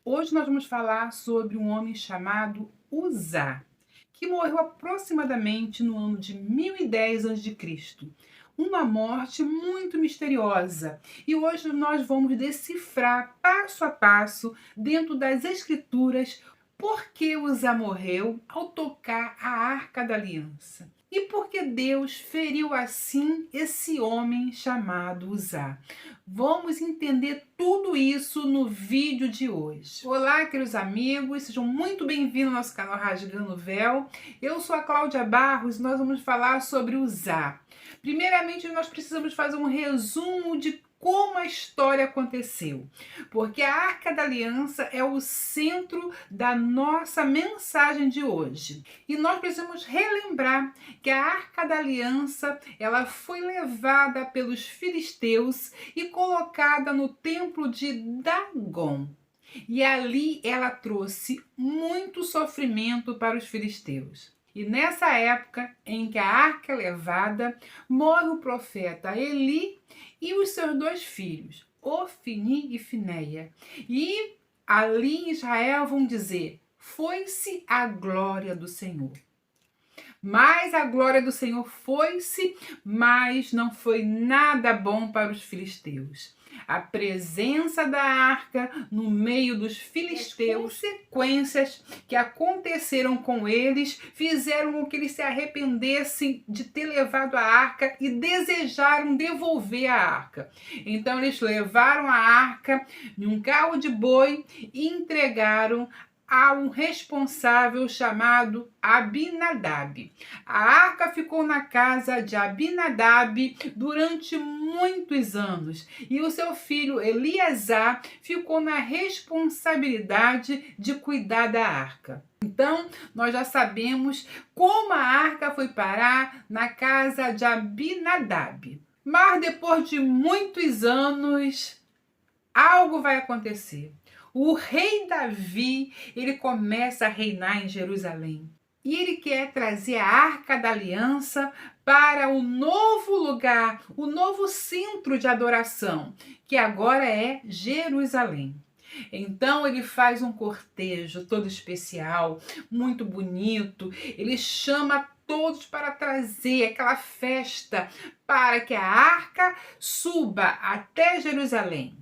Hoje nós vamos falar sobre um homem chamado Uzá, que morreu aproximadamente no ano de 1010 a.C. Uma morte muito misteriosa. E hoje nós vamos decifrar passo a passo, dentro das Escrituras, por que Uzá morreu ao tocar a Arca da Aliança. E por que Deus feriu assim esse homem chamado Uzá? Vamos entender tudo isso no vídeo de hoje. Olá, queridos amigos, sejam muito bem-vindos ao nosso canal Rasgando o Véu. Eu sou a Cláudia Barros e nós vamos falar sobre Uzá. Primeiramente, nós precisamos fazer um resumo de como a história aconteceu, porque a Arca da Aliança é o centro da nossa mensagem de hoje. E nós precisamos relembrar que a Arca da Aliança, ela foi levada pelos filisteus e colocada no templo de Dagon. E ali ela trouxe muito sofrimento para os filisteus. E nessa época em que a arca é levada, morre o profeta Eli e os seus dois filhos, Ofni e Finéia. E ali em Israel vão dizer: foi-se a glória do Senhor. Mas a glória do Senhor foi-se, mas não foi nada bom para os filisteus. A presença da arca no meio dos filisteus, as consequências que aconteceram com eles, fizeram com que eles se arrependessem de ter levado a arca e desejaram devolver a arca. Então eles levaram a arca em um carro de boi e entregaram a um responsável chamado Abinadab. A arca ficou na casa de Abinadab durante muitos anos e o seu filho Eleazar ficou na responsabilidade de cuidar da arca. Então, nós já sabemos como a arca foi parar na casa de Abinadab. Mas depois de muitos anos, algo vai acontecer. O rei Davi, ele começa a reinar em Jerusalém. E ele quer trazer a Arca da Aliança para o novo lugar, o novo centro de adoração, que agora é Jerusalém. Então ele faz um cortejo todo especial, muito bonito. Ele chama todos para trazer aquela festa para que a arca suba até Jerusalém.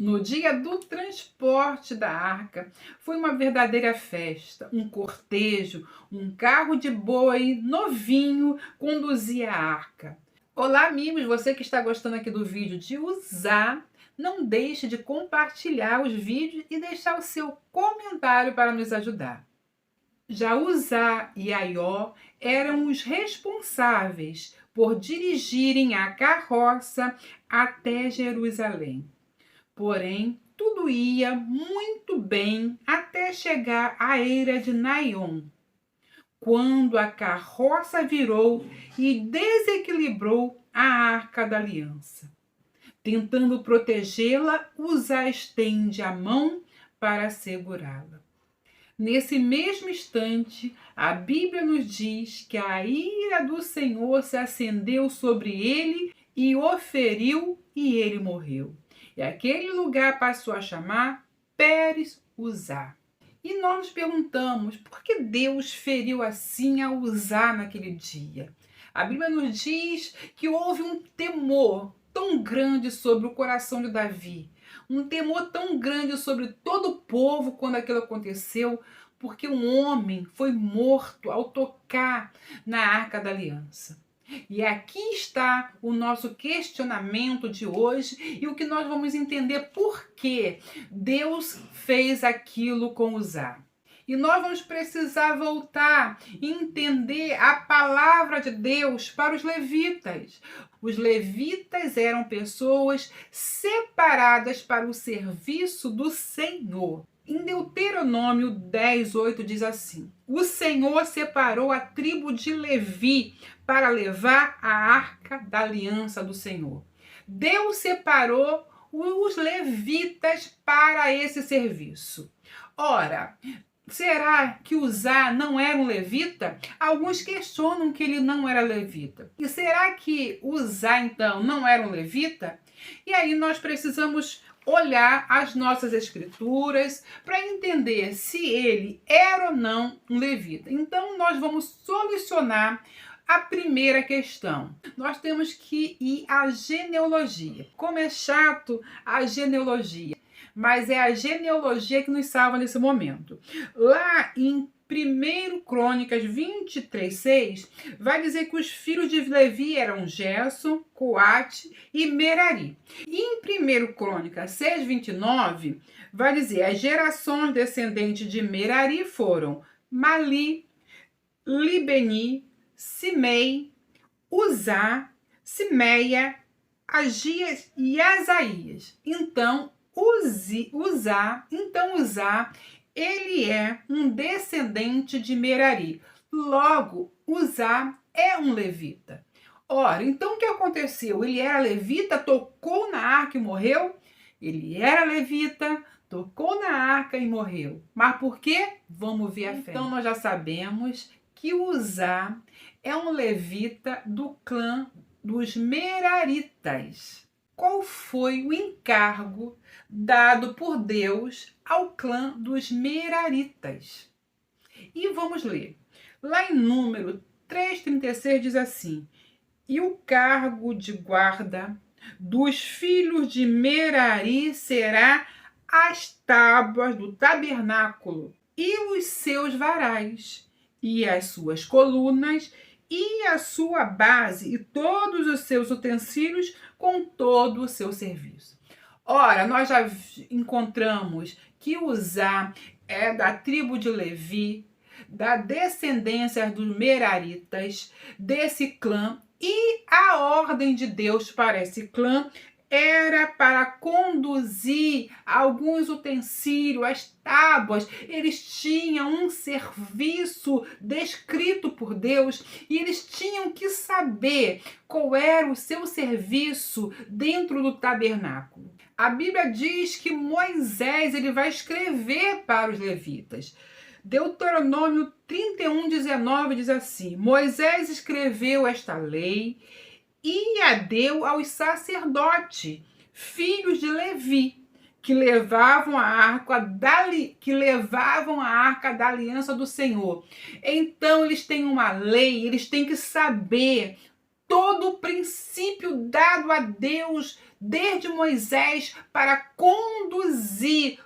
No dia do transporte da arca, foi uma verdadeira festa, um cortejo, um carro de boi novinho conduzia a arca. Olá, amigos, você que está gostando aqui do vídeo de Uzá, não deixe de compartilhar os vídeos e deixar o seu comentário para nos ajudar. Já Uzá e Aió eram os responsáveis por dirigirem a carroça até Jerusalém. Porém, tudo ia muito bem até chegar à eira de Naion, quando a carroça virou e desequilibrou a Arca da Aliança. Tentando protegê-la, Uzá estende a mão para segurá-la. Nesse mesmo instante, a Bíblia nos diz que a ira do Senhor se acendeu sobre ele e o feriu e ele morreu. E aquele lugar passou a chamar Pérez Uzá. E nós nos perguntamos por que Deus feriu assim a Uzá naquele dia. A Bíblia nos diz que houve um temor tão grande sobre o coração de Davi, um temor tão grande sobre todo o povo quando aquilo aconteceu, porque um homem foi morto ao tocar na Arca da Aliança. E aqui está o nosso questionamento de hoje e o que nós vamos entender por que Deus fez aquilo com Uzá. E nós vamos precisar voltar e entender a palavra de Deus para os levitas. Os levitas eram pessoas separadas para o serviço do Senhor. Em Deuteronômio 10:8 diz assim: o Senhor separou a tribo de Levi para levar a arca da aliança do Senhor. Deus separou os levitas para esse serviço. Ora, será que Uzá não era um levita? Alguns questionam que ele não era levita. E será que Uzá, então, não era um levita? E aí nós precisamos olhar as nossas escrituras para entender se ele era ou não um levita. Então, nós vamos solucionar a primeira questão. Nós temos que ir à genealogia. Como é chato a genealogia, mas é a genealogia que nos salva nesse momento. Lá em 1 Crônicas 23:6, vai dizer que os filhos de Levi eram Gerson, Coate e Merari. E em 1 Crônicas 6:29, vai dizer as gerações descendentes de Merari foram Mali, Libeni, Simei, Uzá, Simeia, Agias e Asaías. Então, Uzá, ele é um descendente de Merari. Logo, Uzá é um levita. Ora, então o que aconteceu? Ele era levita, tocou na arca e morreu? Ele era levita, tocou na arca e morreu. Mas por quê? Vamos ver a fé. Então nós já sabemos que Uzá é um levita do clã dos Meraritas. Qual foi o encargo dado por Deus ao clã dos Meraritas? E vamos ler. Lá em Número 3:36 diz assim: e o cargo de guarda dos filhos de Merari será as tábuas do tabernáculo e os seus varais, e as suas colunas, e a sua base, e todos os seus utensílios, com todo o seu serviço. Ora, nós já encontramos que Uzá é da tribo de Levi, da descendência dos Meraritas, desse clã, e a ordem de Deus para esse clã era para conduzir alguns utensílios, as tábuas. Eles tinham um serviço descrito por Deus e eles tinham que saber qual era o seu serviço dentro do tabernáculo. A Bíblia diz que Moisés ele vai escrever para os levitas. Deuteronômio 31:19 diz assim: Moisés escreveu esta lei e a deu aos sacerdotes, filhos de Levi, que levavam a arca da aliança do Senhor. Então eles têm uma lei, eles têm que saber todo o princípio dado a Deus desde Moisés para conduzir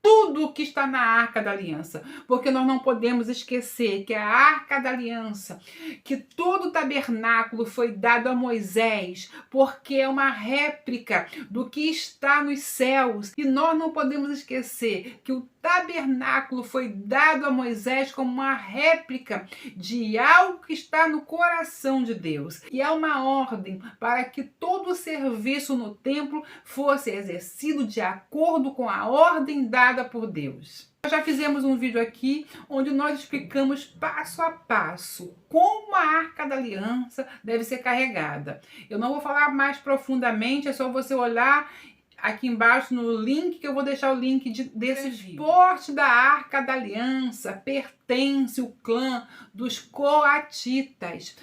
tudo o que está na Arca da Aliança, porque nós não podemos esquecer que a Arca da Aliança, que todo o tabernáculo foi dado a Moisés, porque é uma réplica do que está nos céus, e nós não podemos esquecer que o tabernáculo foi dado a Moisés como uma réplica de algo que está no coração de Deus, e há uma ordem para que todo o serviço no templo fosse exercido de acordo com a ordem dada por Deus. Nós já fizemos um vídeo aqui onde nós explicamos passo a passo como a Arca da Aliança deve ser carregada. Eu não vou falar mais profundamente, é só você olhar aqui embaixo no link, que eu vou deixar o link desse vídeo. O transporte da Arca da Aliança pertence ao clã dos coatitas.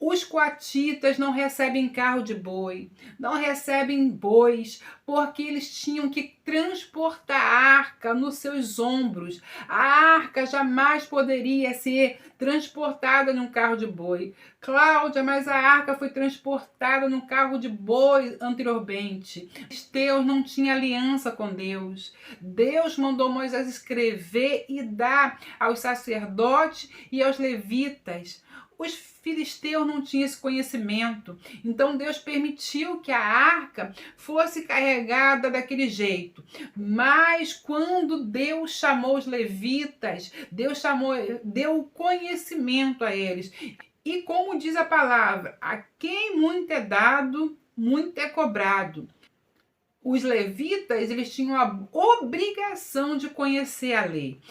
Os coatitas não recebem carro de boi, não recebem bois, porque eles tinham que transportar a arca nos seus ombros. A arca jamais poderia ser transportada num carro de boi. Cláudia, mas a arca foi transportada num carro de boi anteriormente. Deus não tinha aliança com Deus. Deus mandou Moisés escrever e dar aos sacerdotes e aos levitas. Os filisteus não tinham esse conhecimento, então Deus permitiu que a arca fosse carregada daquele jeito. Mas quando Deus chamou os levitas, deu conhecimento a eles. E como diz a palavra, a quem muito é dado, muito é cobrado. Os levitas, eles tinham a obrigação de conhecer a lei.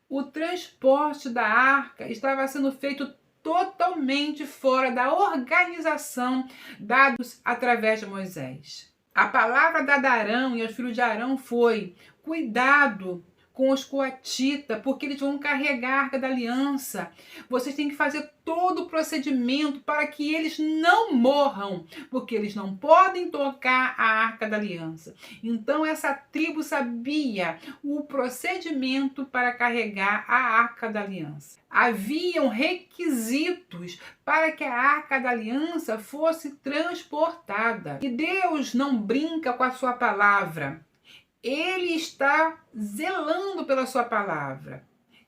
O transporte da arca estava sendo feito totalmente fora da organização dados através de Moisés. A palavra dada a Arão e aos filhos de Arão foi: cuidado com os coatitas, porque eles vão carregar a Arca da Aliança. Vocês têm que fazer todo o procedimento para que eles não morram, porque eles não podem tocar a Arca da Aliança. Então essa tribo sabia o procedimento para carregar a Arca da Aliança. Haviam requisitos para que a Arca da Aliança fosse transportada. E Deus não brinca com a sua palavra. Ele está zelando pela sua palavra.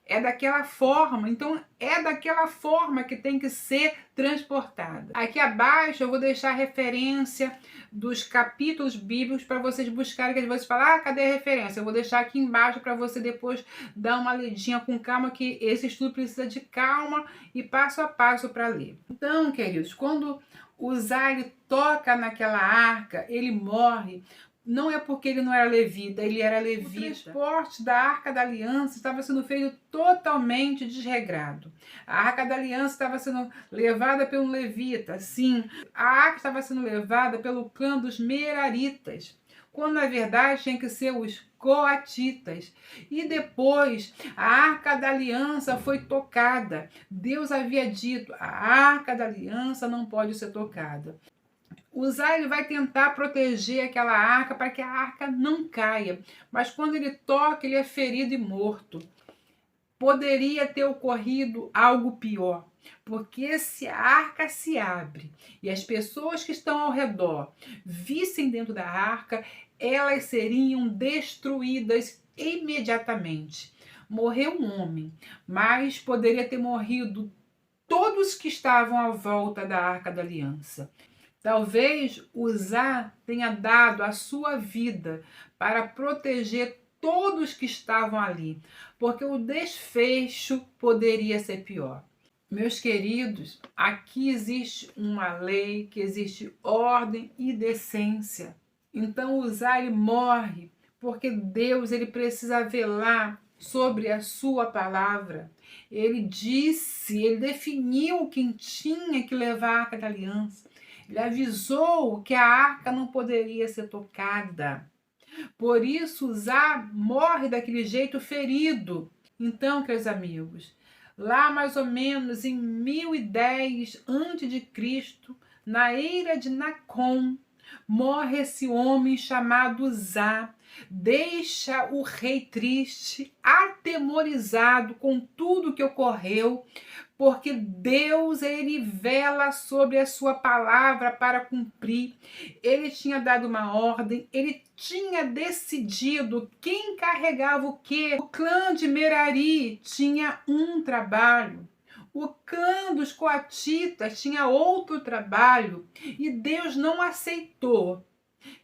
É daquela forma, então é daquela forma que tem que ser transportada. Aqui abaixo eu vou deixar a referência dos capítulos bíblicos para vocês buscarem, que às vezes falam, cadê a referência? Eu vou deixar aqui embaixo para você depois dar uma ledinha com calma, que esse estudo precisa de calma e passo a passo para ler. Então, queridos, quando Uzá toca naquela arca, ele morre. Não é porque ele não era levita, ele era levita. O transporte da Arca da Aliança estava sendo feito totalmente desregrado. A Arca da Aliança estava sendo levada pelo levita, sim. A arca estava sendo levada pelo clã dos Meraritas, quando na verdade tinha que ser os coatitas. E depois a Arca da Aliança foi tocada. Deus havia dito, a Arca da Aliança não pode ser tocada. Uzá, ele vai tentar proteger aquela arca para que a arca não caia. Mas quando ele toca, ele é ferido e morto. Poderia ter ocorrido algo pior. Porque se a arca se abre e as pessoas que estão ao redor vissem dentro da arca, elas seriam destruídas imediatamente. Morreu um homem, mas poderia ter morrido todos que estavam à volta da Arca da Aliança. Talvez Uzá tenha dado a sua vida para proteger todos que estavam ali, porque o desfecho poderia ser pior. Meus queridos, aqui existe uma lei, que existe ordem e decência. Então Uzá, ele morre porque Deus, ele precisa velar sobre a sua palavra. Ele disse, ele definiu quem tinha que levar a Arca da Aliança. Ele avisou que a arca não poderia ser tocada. Por isso, Uzá morre daquele jeito, ferido. Então, queridos amigos, lá mais ou menos em 1010 a.C., na eira de Nacon, morre esse homem chamado Uzá. Deixa o rei triste, atemorizado com tudo que ocorreu, porque Deus, ele vela sobre a sua palavra para cumprir. Ele tinha dado uma ordem, ele tinha decidido quem carregava o quê. O clã de Merari tinha um trabalho. O clã dos coatitas tinha outro trabalho. E Deus não aceitou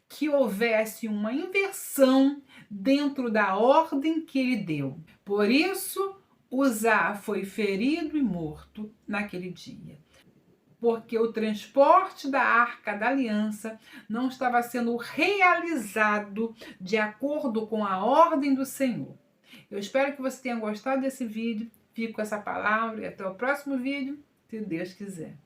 que houvesse uma inversão dentro da ordem que ele deu. Por isso, Uzá foi ferido e morto naquele dia, porque o transporte da Arca da Aliança não estava sendo realizado de acordo com a ordem do Senhor. Eu espero que você tenha gostado desse vídeo. Fico com essa palavra e até o próximo vídeo, se Deus quiser.